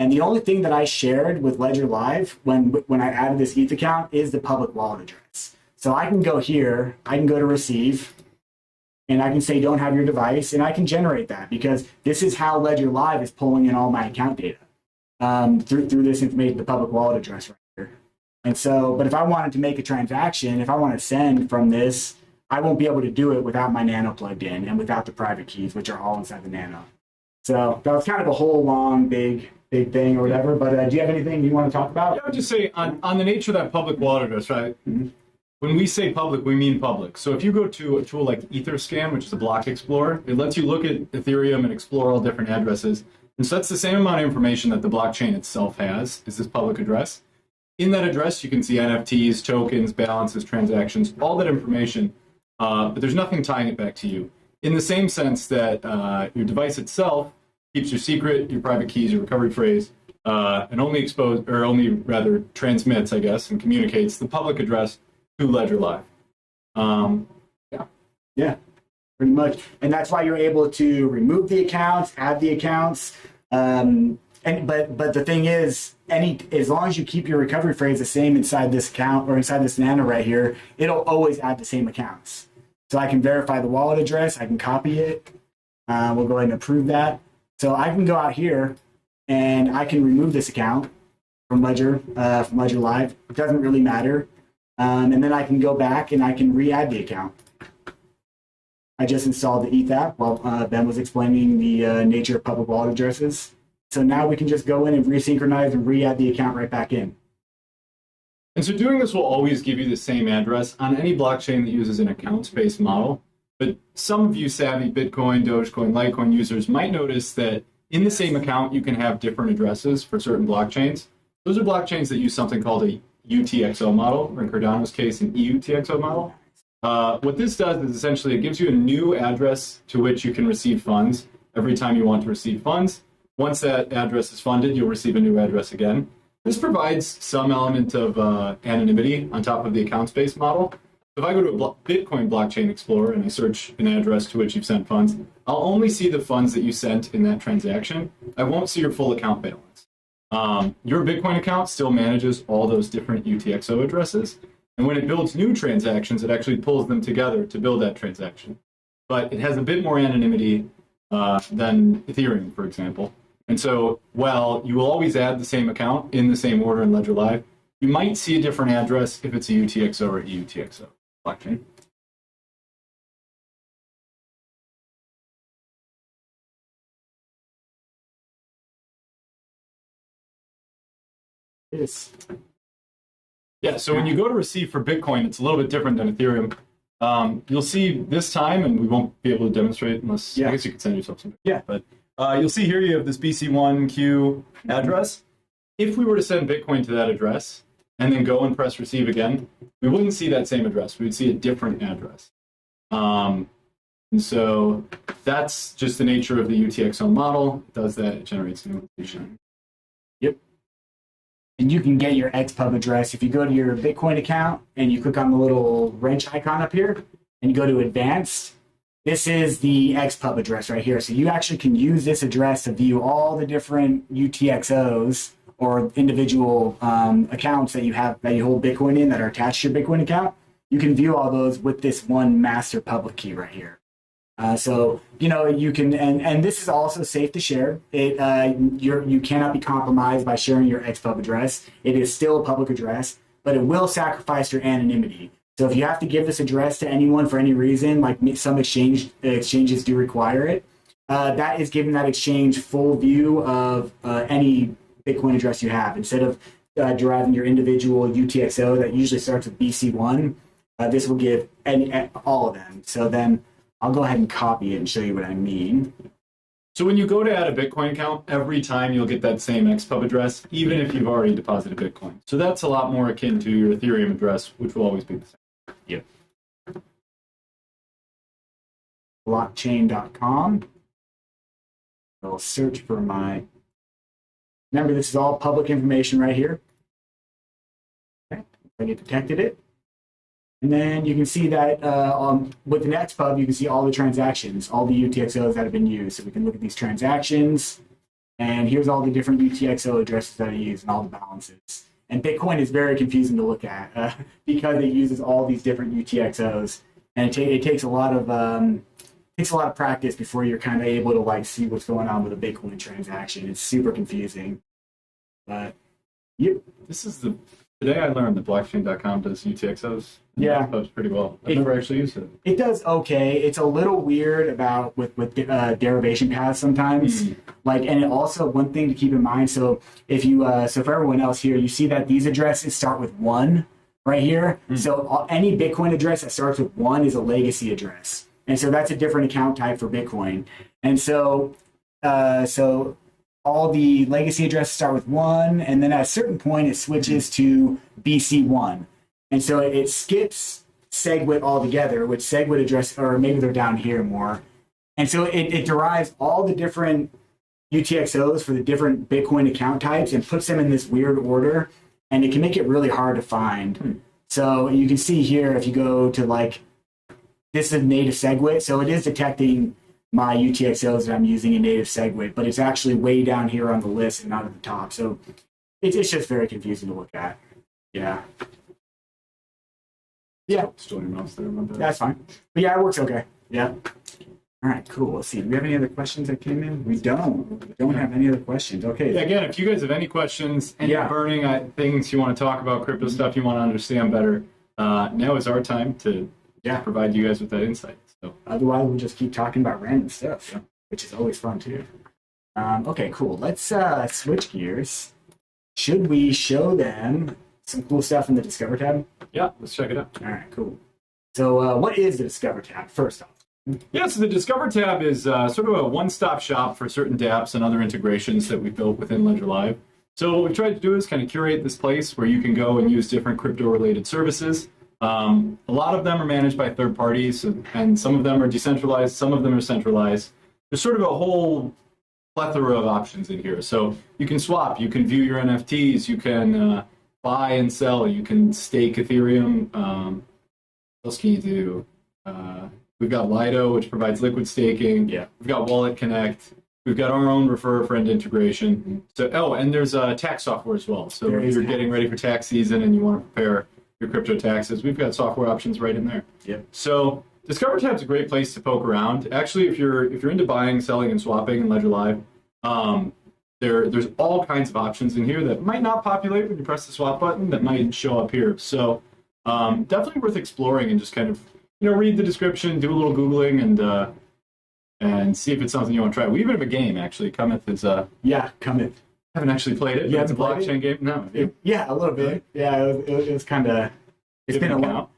And the only thing that I shared with Ledger Live when I added this ETH account is the public wallet address. So I can go here, I can go to receive, and I can say don't have your device, and I can generate that because this is how Ledger Live is pulling in all my account data through this information, the public wallet address right here. And so, but if I wanted to make a transaction, if I want to send from this, I won't be able to do it without my Nano plugged in and without the private keys, which are all inside the Nano. So that was kind of a whole long, big thing or whatever. But do you have anything you want to talk about? Yeah, I would just say on the nature of that public wallet address, right? Mm-hmm. When we say public, we mean public. So if you go to a tool like Etherscan, which is a block explorer, it lets you look at Ethereum and explore all different addresses. And so that's the same amount of information that the blockchain itself has, is this public address. In that address, you can see NFTs, tokens, balances, transactions, all that information. But there's nothing tying it back to you. In the same sense that your device itself keeps your secret, your private keys, your recovery phrase, and only transmits, I guess, and communicates the public address to Ledger Live. Yeah, pretty much. And that's why you're able to remove the accounts, add the accounts. But the thing is, as long as you keep your recovery phrase the same inside this account or inside this Nano right here, it'll always add the same accounts. So I can verify the wallet address. I can copy it. We'll go ahead and approve that. So I can go out here and I can remove this account from Ledger Live. It doesn't really matter. And then I can go back and I can re-add the account. I just installed the ETH app while Ben was explaining the nature of public wallet addresses. So now we can just go in and resynchronize and re-add the account right back in. And so doing this will always give you the same address on any blockchain that uses an accounts-based model. But some of you savvy Bitcoin, Dogecoin, Litecoin users might notice that in the same account, you can have different addresses for certain blockchains. Those are blockchains that use something called a UTXO model, or in Cardano's case, an EUTXO model. What this does is essentially it gives you a new address to which you can receive funds every time you want to receive funds. Once that address is funded, you'll receive a new address again. This provides some element of anonymity on top of the accounts-based model. If I go to a Bitcoin blockchain explorer and I search an address to which you've sent funds, I'll only see the funds that you sent in that transaction. I won't see your full account balance. Your Bitcoin account still manages all those different UTXO addresses. And when it builds new transactions, it actually pulls them together to build that transaction. But it has a bit more anonymity than Ethereum, for example. And so, while you will always add the same account in the same order in Ledger Live, you might see a different address if it's a UTXO or a EUTXO blockchain. Yes. Yeah, so when you go to receive for Bitcoin, it's a little bit different than Ethereum. You'll see this time, and we won't be able to demonstrate unless I guess you could send yourself something. Yeah. But you'll see here you have this BC1Q address. If we were to send Bitcoin to that address and then go and press receive again, we wouldn't see that same address. We would see a different address. And so that's just the nature of the UTXO model. It does that, it generates new information. Yep. And you can get your XPub address if you go to your Bitcoin account and you click on the little wrench icon up here and you go to advanced. This is the XPub address right here. So you actually can use this address to view all the different UTXOs or individual accounts that you have that you hold Bitcoin in that are attached to your Bitcoin account. You can view all those with this one master public key right here. So you can, and this is also safe to share. You cannot be compromised by sharing your XPub address. It is still a public address, but it will sacrifice your anonymity. So if you have to give this address to anyone for any reason, like some exchanges do require it, that is giving that exchange full view of any Bitcoin address you have. Instead of deriving your individual UTXO that usually starts with BC1, this will give all of them. So then I'll go ahead and copy it and show you what I mean. So when you go to add a Bitcoin account, every time you'll get that same XPub address, even if you've already deposited Bitcoin. So that's a lot more akin to your Ethereum address, which will always be the same. Yep. Blockchain.com. I'll search for my... Remember, this is all public information right here. Okay, I detected it. And then you can see that with the XPub, you can see all the transactions, all the UTXOs that have been used. So we can look at these transactions, and here's all the different UTXO addresses that are used and all the balances. And Bitcoin is very confusing to look at because it uses all these different UTXOs, and it takes a lot of practice before you're kind of able to see what's going on with a Bitcoin transaction. It's super confusing. But yep, today I learned that blockchain.com does UTXOs. Yeah, that was pretty well. I've never actually used it. It does okay. It's a little weird with derivation paths sometimes. And it also, one thing to keep in mind. So if you so for everyone else here, you see that these addresses start with 1 right here. So any Bitcoin address that starts with 1 is a legacy address, and so that's a different account type for Bitcoin. And so all the legacy addresses start with 1, and then at a certain point it switches to BC1. And so it skips SegWit altogether, which SegWit address, or maybe they're down here more. And so it derives all the different UTXOs for the different Bitcoin account types and puts them in this weird order, and it can make it really hard to find. So you can see here, if you go to this is native SegWit, so it is detecting my UTXOs that I'm using in native SegWit, but it's actually way down here on the list and not at the top. So it's just very confusing to look at. Yeah. Yeah. Still your mouse there. That's fine. But yeah, it works okay. Yeah. All right, cool. Let's see. Do we have any other questions that came in? We don't. We don't have any other questions. Okay. Yeah, again, if you guys have any questions, any burning things you want to talk about, crypto stuff you want to understand better, now is our time to provide you guys with that insight. So otherwise, we'll just keep talking about random stuff, which is always fun too. Okay, cool. Let's switch gears. Should we show them some cool stuff in the Discover tab? Yeah, let's check it out. All right, cool. So what is the Discover tab, first off? Yeah, so the Discover tab is sort of a one-stop shop for certain dApps and other integrations that we built within Ledger Live. So what we tried to do is kind of curate this place where you can go and use different crypto-related services. A lot of them are managed by third parties, and some of them are decentralized, some of them are centralized. There's sort of a whole plethora of options in here. So you can swap, you can view your NFTs, you can buy and sell, you can stake Ethereum. What else can you do? We've got Lido, which provides liquid staking. Yeah. We've got Wallet Connect. We've got our own refer a friend integration. So, and there's tax software as well. So if you're getting ready for tax season and you want to prepare your crypto taxes, we've got software options right in there. Yep. So Discover tab's a great place to poke around. Actually, if you're into buying, selling, and swapping in Ledger Live, there's all kinds of options in here that might not populate when you press the swap button that might show up here. So definitely worth exploring and just kind of read the description, do a little Googling, and see if it's something you want to try. We even have a game, actually. Cometh is Cometh. I haven't actually played it. Yeah, it's a blockchain game. No. A little bit. Yeah, it was kind of. It's been a while.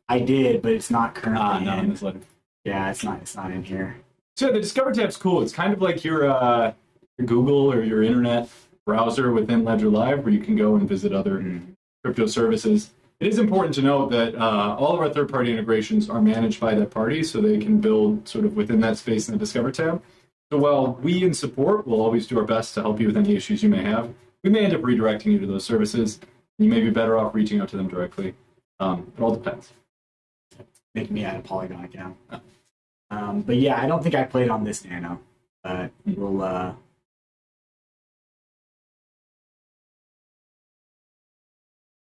I did, but it's not currently Not in in. this ledger. Yeah, it's not. It's not in here. So the Discover tab's cool. It's kind of like your Google or your internet browser within Ledger Live, where you can go and visit other crypto services. It is important to note that all of our third-party integrations are managed by that party, so they can build sort of within that space in the Discover tab. So while we in support will always do our best to help you with any issues you may have, we may end up redirecting you to those services. You may be better off reaching out to them directly. It all depends. Making me add a Polygon account. But yeah, I don't think I played on this Nano. But we'll.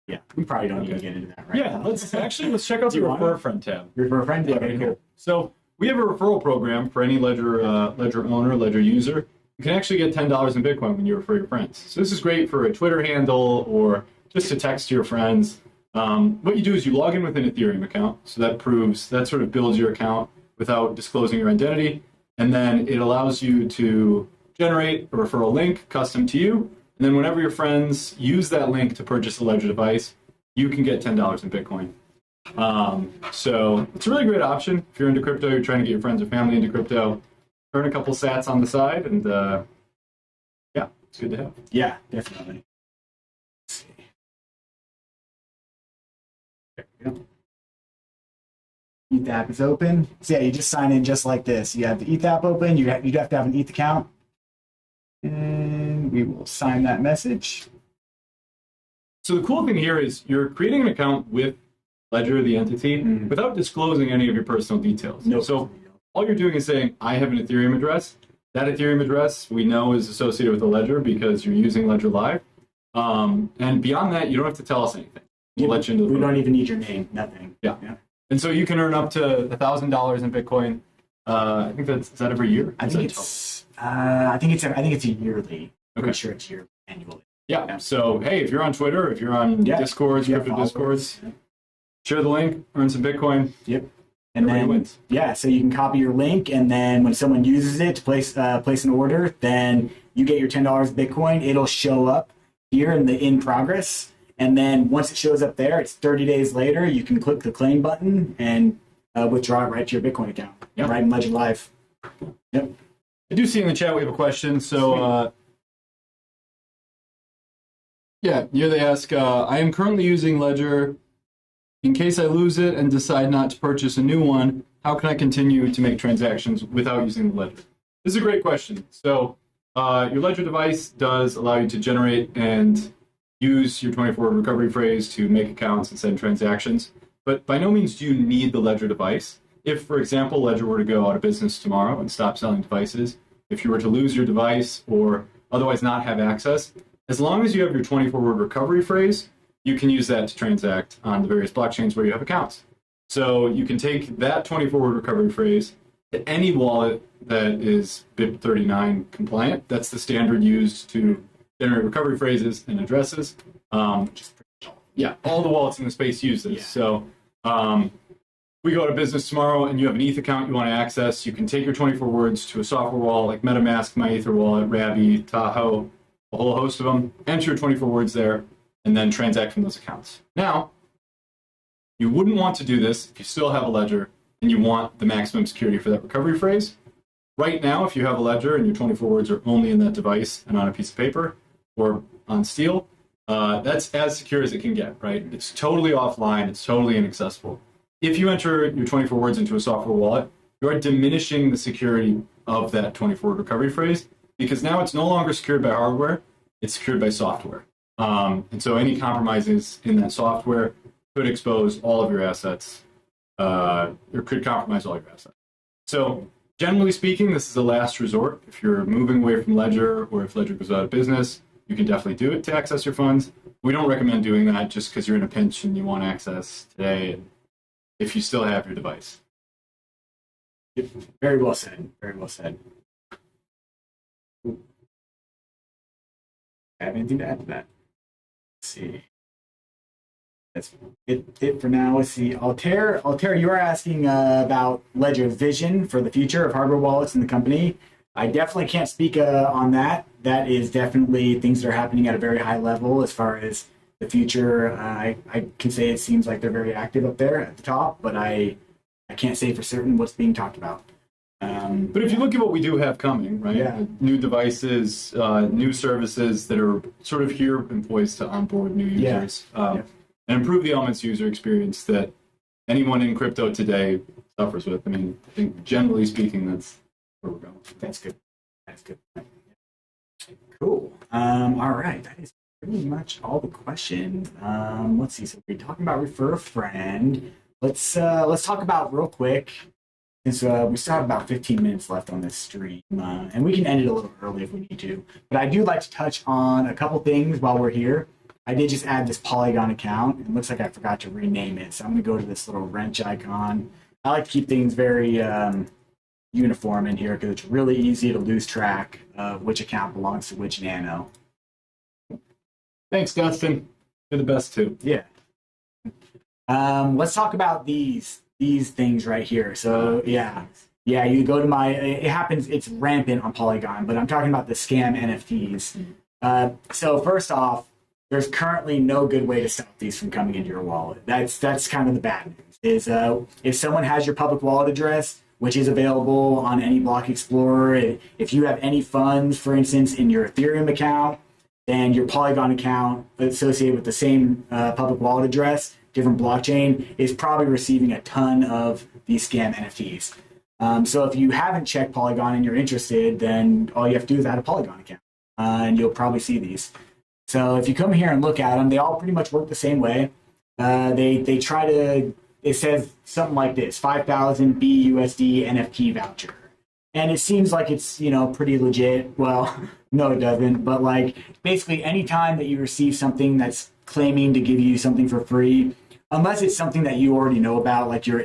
Yeah, we probably don't need to get into that right Yeah, now. let's check out Do the you want Refer it? a Friend tab. Your friend? Yeah, Okay, cool. So we have a referral program for any Ledger owner, Ledger user. You can actually get $10 in Bitcoin when you refer your friends. So this is great for a Twitter handle or just to text to your friends. What you do is you log in with an Ethereum account. So that sort of builds your account without disclosing your identity. And then it allows you to generate a referral link custom to you. And then whenever your friends use that link to purchase a Ledger device, you can get $10 in Bitcoin. So it's a really great option if you're into crypto, you're trying to get your friends or family into crypto, earn a couple sats on the side, and yeah, it's good to have. Yeah, definitely. Let's see. There we go. ETH app is open. So yeah, you just sign in just like this. You have the ETH app open. You'd have to have an ETH account. And we will sign that message. So the cool thing here is you're creating an account with Ledger, the entity, without disclosing any of your personal details. No. So all you're doing is saying, I have an Ethereum address. That Ethereum address we know is associated with a Ledger because you're using Ledger Live. And beyond that, you don't have to tell us anything. We'll let you into the We don't even need your name. Nothing. Yeah. And so you can earn up to $1,000 in Bitcoin. I think is that every year? I think it's a yearly. Okay. Pretty sure it's yearly, annually. Yeah. So hey, if you're on Twitter, if you're on Discords, Yeah, crypto followers. Discords, share the link, earn some Bitcoin. Yep. And Everybody then wins. yeah, so you can copy your link, and then when someone uses it to place an order, then you get your $10 Bitcoin. It'll show up here in the in progress, and then once it shows up there, it's 30 days later. You can click the claim button and withdraw it right to your Bitcoin account. Yep. Right in Ledger Live. Yep. I do see in the chat we have a question. So yeah, here they ask, I am currently using Ledger. In case I lose it and decide not to purchase a new one, how can I continue to make transactions without using the Ledger? This is a great question. So your Ledger device does allow you to generate and use your 24-hour recovery phrase to make accounts and send transactions. But by no means do you need the Ledger device. If, for example, Ledger were to go out of business tomorrow and stop selling devices, if you were to lose your device or otherwise not have access, as long as you have your 24-word recovery phrase, you can use that to transact on the various blockchains where you have accounts. So you can take that 24-word recovery phrase to any wallet that is BIP39 compliant. That's the standard used to generate recovery phrases and addresses. Yeah, all the wallets in the space use this. Yeah. So we go to business tomorrow and you have an ETH account you want to access, you can take your 24 words to a software wallet like MetaMask, MyEtherWallet, Rabby, Tahoe, a whole host of them, enter your 24 words there, and then transact from those accounts. Now, you wouldn't want to do this if you still have a Ledger and you want the maximum security for that recovery phrase. Right now, if you have a Ledger and your 24 words are only in that device and on a piece of paper or on steel, that's as secure as it can get, right? It's totally offline, it's totally inaccessible. If you enter your 24 words into a software wallet, you are diminishing the security of that 24-word recovery phrase because now it's no longer secured by hardware, it's secured by software. And so any compromises in that software could expose all of your assets, or could compromise all your assets. So generally speaking, this is a last resort. If you're moving away from Ledger or if Ledger goes out of business, you can definitely do it to access your funds. We don't recommend doing that just because you're in a pinch and you want access today if you still have your device. Very well said. Very well said. Have anything to add to that? Let's see. That's it for now. Let's see. Altair, you are asking about Ledger's vision for the future of hardware wallets in the company. I definitely can't speak on that. That is definitely things that are happening at a very high level as far as the future. I can say it seems like they're very active up there at the top, but I can't say for certain what's being talked about. But if you look at what we do have coming, right? Yeah. New devices, new services that are sort of here and poised to onboard new Yeah. users and improve the Elements user experience that anyone in crypto today suffers with. I mean, I think generally speaking, that's where we're going. That's good. That's good. Cool. All right. That is pretty much all the questions. Let's see. So we're talking about refer a friend. Let's talk about real quick, since we still have about 15 minutes left on this stream, and we can end it a little early if we need to. But I do like to touch on a couple things while we're here. I did just add this Polygon account. It looks like I forgot to rename it, so I'm going to go to this little wrench icon. I like to keep things very uniform in here because it's really easy to lose track of which account belongs to which nano. Thanks, Dustin. You're the best too. Yeah. Let's talk about these things right here. So yeah, you go to my. It happens. It's rampant on Polygon, but I'm talking about the scam NFTs. So first off, there's currently no good way to stop these from coming into your wallet. That's kind of the bad news. Is if someone has your public wallet address, which is available on any block explorer, if you have any funds, for instance, in your Ethereum account and your Polygon account associated with the same public wallet address, different blockchain, is probably receiving a ton of these scam NFTs. So if you haven't checked Polygon and you're interested, then all you have to do is add a Polygon account, and you'll probably see these. So if you come here and look at them, they all pretty much work the same way. They try to, it says something like this, 5,000 BUSD NFT voucher. And it seems like it's, pretty legit. Well, no, it doesn't. But like basically any time that you receive something that's claiming to give you something for free, unless it's something that you already know about, like you're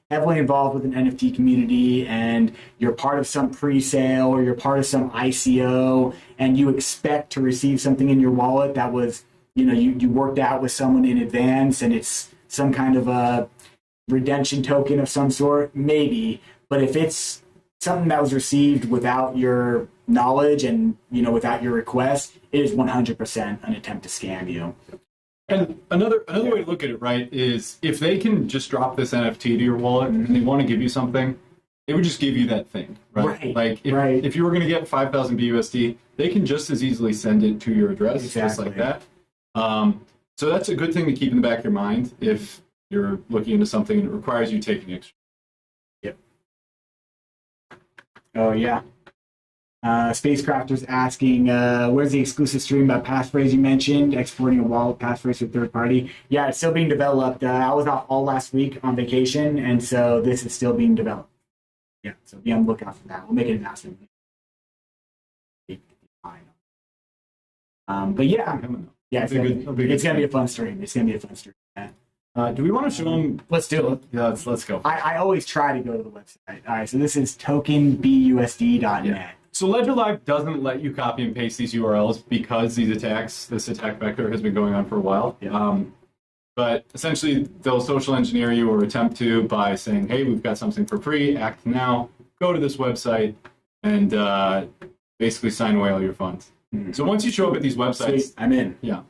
heavily involved with an NFT community and you're part of some pre-sale or you're part of some ICO and you expect to receive something in your wallet that was, you worked out with someone in advance and it's some kind of a redemption token of some sort, maybe. But if it's something that was received without your knowledge and, without your request, it is 100% an attempt to scam you. And another way to look at it, right, is if they can just drop this NFT to your wallet and they want to give you something, they would just give you that thing, right? Like if you were going to get 5,000 BUSD, they can just as easily send it to your address, just like that. So that's a good thing to keep in the back of your mind if you're looking into something that requires you taking extra. Yep. Oh, yeah. Spacecrafters asking, where's the exclusive stream about passphrase you mentioned, exporting a wallet passphrase to a third party? Yeah, it's still being developed. I was off all last week on vacation, and so this is still being developed. Yeah, so be on the lookout for that. We'll make an announcement. But yeah, it's going to be a fun stream. It's going to be a fun stream. Do we want to show them? Let's do it. Yeah, let's go. I always try to go to the website. All right, so this is tokenbusd.net. Yeah. So Ledger Live doesn't let you copy and paste these URLs because this attack vector has been going on for a while. Yeah. But essentially, they'll social engineer you or attempt to by saying, hey, we've got something for free, act now, go to this website, and basically sign away all your funds. Mm-hmm. So once you show up at these websites... Sweet. I'm in. Yeah.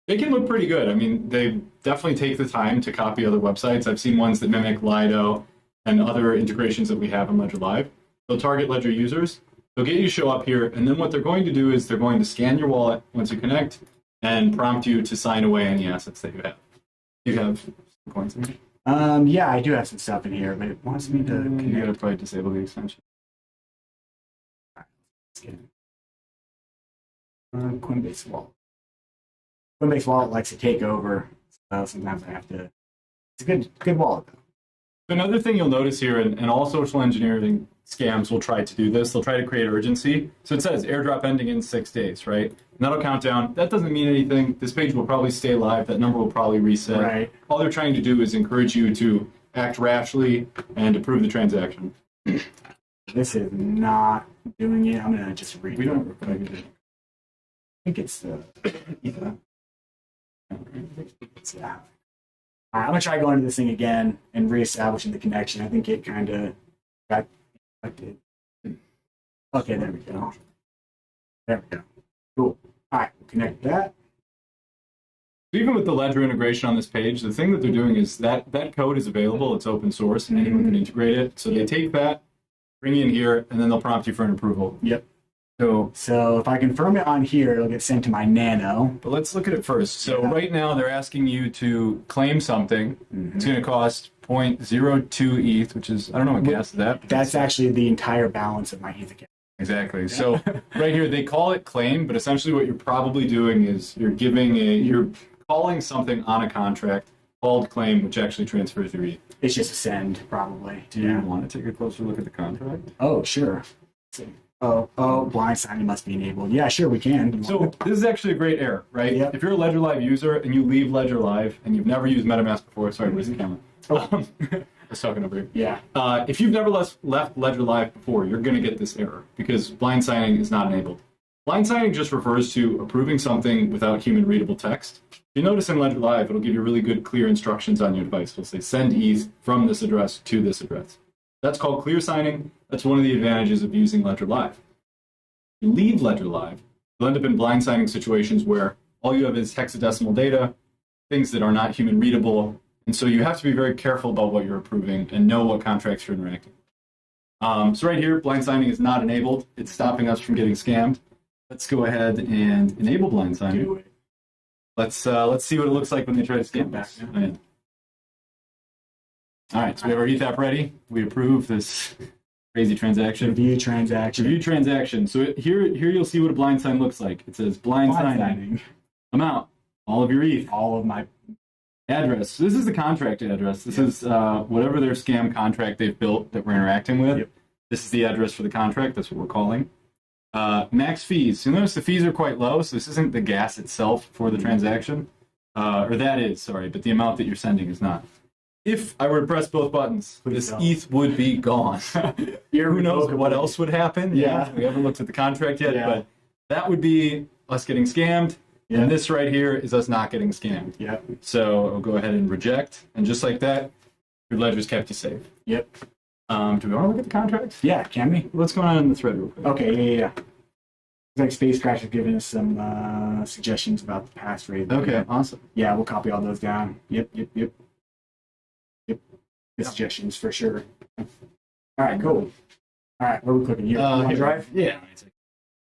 They can look pretty good. I mean, they definitely take the time to copy other websites. I've seen ones that mimic Lido and other integrations that we have in Ledger Live. They'll target Ledger users. They'll get you to show up here, and then what they're going to do is they're going to scan your wallet once you connect and prompt you to sign away any assets that you have. You have some coins in here? Yeah, I do have some stuff in here, but it wants me to connect. You gotta probably disable the extension. Coinbase Wallet. Coinbase Wallet likes to take over, so sometimes I have to. It's a good wallet, though. Another thing you'll notice here, and all social engineering scams will try to do this, they'll try to create urgency. So it says airdrop ending in 6 days, right? And that'll count down. That doesn't mean anything. This page will probably stay live. That number will probably reset. Right. All they're trying to do is encourage you to act rashly and approve the transaction. This is not doing it. I'm going to just read it. I think it's yeah. Yeah. All right, I'm going to try going to this thing again and reestablishing the connection. I think it kind of got infected. Okay, there we go. There we go. Cool. All right, we'll connect that. Even with the Ledger integration on this page, the thing that they're doing is that code is available. It's open source, and anyone can integrate it. So they take that, bring it in here, and then they'll prompt you for an approval. Yep. So if I confirm it on here, it'll get sent to my Nano. but let's look at it first. So right now they're asking you to claim something. It's going to cost 0.02 ETH, which is, I don't know what gas is that. That's actually the entire balance of my ETH account. Exactly. So right here, they call it claim, but essentially what you're probably doing is you're calling something on a contract called claim, which actually transfers your ETH. It's just a send, probably. Do you want to take a closer look at the contract? Oh, sure. Let's see. Blind signing must be enabled. Yeah, sure, we can. So this is actually a great error, right? Yep. If you're a Ledger Live user and you leave Ledger Live and you've never used MetaMask before, sorry, where's the camera? I was talking over here. Yeah. If you've never left Ledger Live before, you're going to get this error because blind signing is not enabled. Blind signing just refers to approving something without human readable text. You notice in Ledger Live, it'll give you really good, clear instructions on your device. It'll say send ETH from this address to this address. That's called clear signing. That's one of the advantages of using Ledger Live. If you leave Ledger Live, you'll end up in blind signing situations where all you have is hexadecimal data, things that are not human readable, and so you have to be very careful about what you're approving and know what contracts you're interacting with. So right here, blind signing is not enabled. It's stopping us from getting scammed. Let's go ahead and enable blind signing. Do it. Let's see what it looks like when they try to scam us. Yeah. Oh, yeah. All right, so we have our ETH app ready. We approve this crazy transaction. Review transaction. Review transaction. So here you'll see what a blind sign looks like. It says blind signing. Amount. All of your ETH. All of my Address. So this is the contract address. This is whatever their scam contract they've built that we're interacting with. Yep. This is the address for the contract. That's what we're calling. Max fees. You'll notice the fees are quite low, so this isn't the gas itself for the transaction. Or that is, sorry, but the amount that you're sending is not. If I were to press both buttons, this ETH would be gone. Who knows what else would happen? Yeah. We haven't looked at the contract yet, Yeah. but that would be us getting scammed. Yeah. And this right here is us not getting scammed. Yep. So I'll go ahead and reject. And just like that, your ledger's kept you safe. Yep. Do we want to look at the contracts? Yeah, can we? What's going on in the thread real quick? Okay, yeah. Looks like Space Crash has given us some suggestions about the passphrase. Okay, awesome. Yeah, we'll copy all those down. Yep. Good suggestions for sure. All right, cool. All right, where are we clicking? Here. OneDrive? Yeah.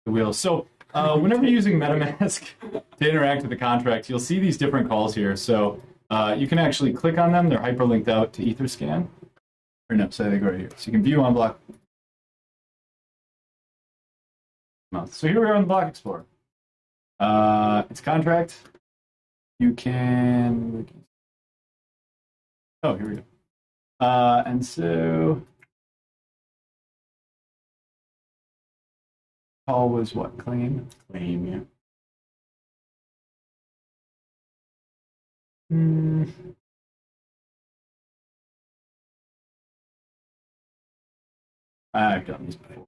The wheel. So whenever you're using MetaMask to interact with the contract, you'll see these different calls here. So you can actually click on them. They're hyperlinked out to Etherscan. Or no, so they go right here. So you can view on Block. So here we are on the Block Explorer. It's contract. You can. Oh, here we go. And so call was what? Claim? Claim, yeah. I've done this before.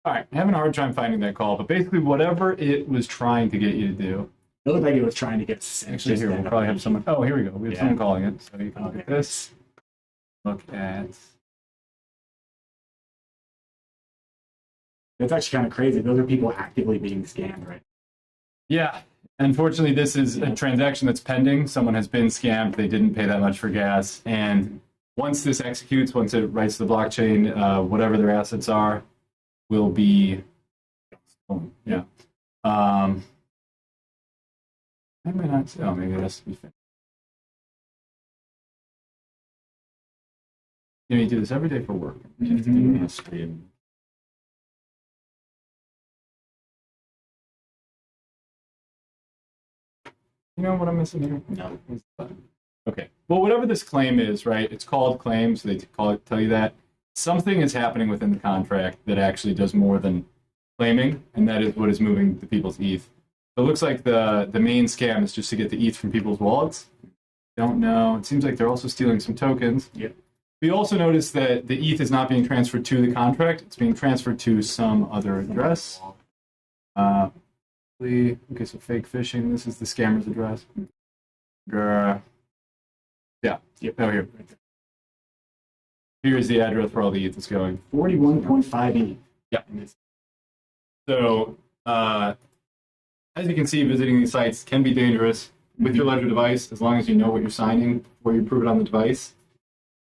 All right, I'm having a hard time finding that call, but basically whatever it was trying to get you to do. It looked like it was trying to get us. Actually, here, we'll probably have someone. Oh, here we go. We have someone calling it. So you can look at this. Look at. That's actually kind of crazy. Those are people actively being scammed, right? Yeah. Unfortunately, this is a transaction that's pending. Someone has been scammed. They didn't pay that much for gas. And once this executes, once it writes the blockchain, whatever their assets are, will be. Yeah. I may not. Oh, maybe it has to be finished. You know, you do this every day for work. You have to do history and. You know what I'm missing here? No. Okay. Well, whatever this claim is, right? It's called claim, so they tell you that something is happening within the contract that actually does more than claiming, and that is what is moving the people's ETH. So it looks like the main scam is just to get the ETH from people's wallets. Don't know. It seems like they're also stealing some tokens. Yep. We also notice that the ETH is not being transferred to the contract. It's being transferred to some other address. Okay, so fake phishing. This is the scammer's address. Yeah. Yep. Oh, here. Here's the address where all the ETH is going. 41.5 ETH. Yeah. So, as you can see, visiting these sites can be dangerous with your Ledger device, as long as you know what you're signing before you prove it on the device,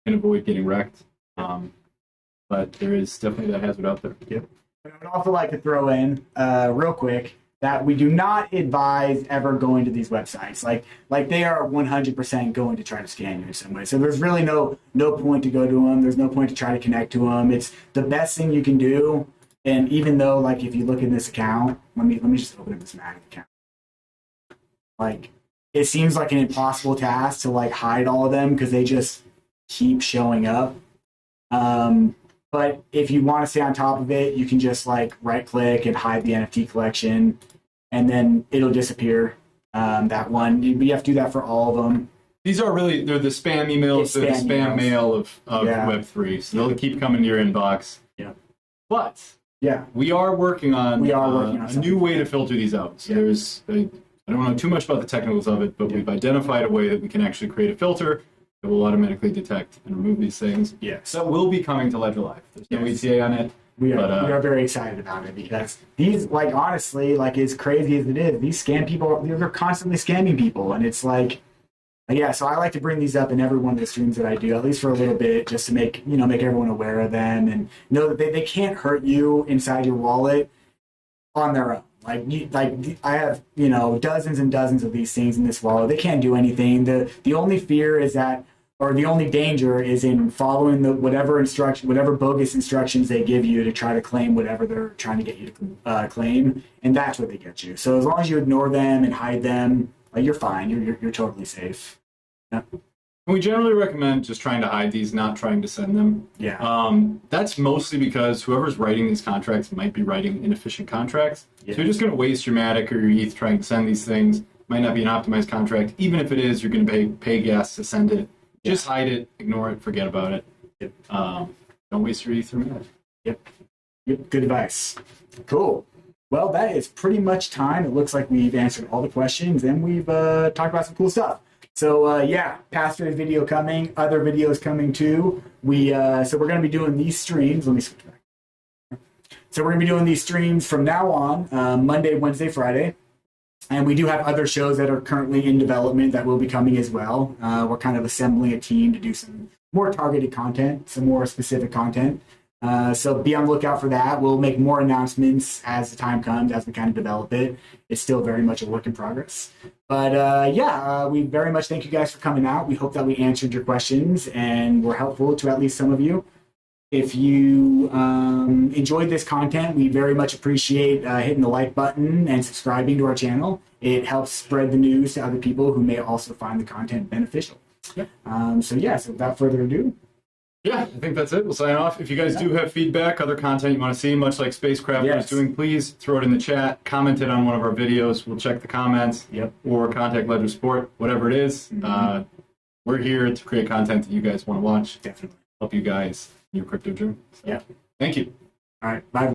and avoid getting wrecked. But there is definitely that hazard out there. Yep. I would also like to throw in, real quick, that we do not advise ever going to these websites. Like they are 100% going to try to scam you in some way. So there's really no point to go to them. There's no point to try to connect to them. It's the best thing you can do. And even though, like, if you look in this account, let me just open up this Matic account. Like, it seems like an impossible task to like hide all of them because they just keep showing up. But if you want to stay on top of it, you can just like right click and hide the NFT collection, and then it'll disappear. That one, you have to do that for all of them. They're the spam emails, they're the spam mail of Web3. So they'll keep coming to your inbox. Yeah. But yeah, we are working on a new way to filter these out. So I don't know too much about the technicals of it, but we've identified a way that we can actually create a filter that will automatically detect and remove these things. Yes. So that will be coming to Ledger Live. There's no ETA on it. We are very excited about it because these, like, honestly, like, as crazy as it is, these scam people, they're constantly scamming people. And it's like, yeah, so I like to bring these up in every one of the streams that I do, at least for a little bit, just to make everyone aware of them and know that they can't hurt you inside your wallet on their own. I have, dozens and dozens of these things in this wallet. They can't do anything. The only fear is that, or the only danger is in following whatever bogus instructions they give you to try to claim whatever they're trying to get you to claim, and that's what they get you. So as long as you ignore them and hide them, you're fine. You're totally safe. Yeah. We generally recommend just trying to hide these, not trying to send them. Yeah. That's mostly because whoever's writing these contracts might be writing inefficient contracts. Yeah. So you're just going to waste your Matic or your ETH trying to send these things. Might not be an optimized contract. Even if it is, you're going to pay gas to send it. Yeah. Just hide it, ignore it, forget about it. Yep. Don't waste your ETH or Matic. Yep. Good advice. Cool. Well, that is pretty much time. It looks like we've answered all the questions and we've talked about some cool stuff. So past video coming, other videos coming too. So we're going to be doing these streams. Let me switch back. So we're going to be doing these streams from now on, Monday, Wednesday, Friday. And we do have other shows that are currently in development that will be coming as well. We're kind of assembling a team to do some more targeted content, some more specific content. So be on the lookout for that. We'll make more announcements as the time comes, as we kind of develop it. It's still very much a work in progress. But we very much thank you guys for coming out. We hope that we answered your questions and were helpful to at least some of you. If you enjoyed this content, we very much appreciate hitting the like button and subscribing to our channel. It helps spread the news to other people who may also find the content beneficial. Yeah. So without further ado. Yeah, I think that's it. We'll sign off. If you guys do have feedback, other content you want to see, much like Spacecraft is doing, please throw it in the chat. Comment it on one of our videos. We'll check the comments. Yep. Or contact Ledger Sport, whatever it is. Mm-hmm. We're here to create content that you guys want to watch. Definitely. Help you guys in your crypto journey. So, yeah. Thank you. All right. Bye.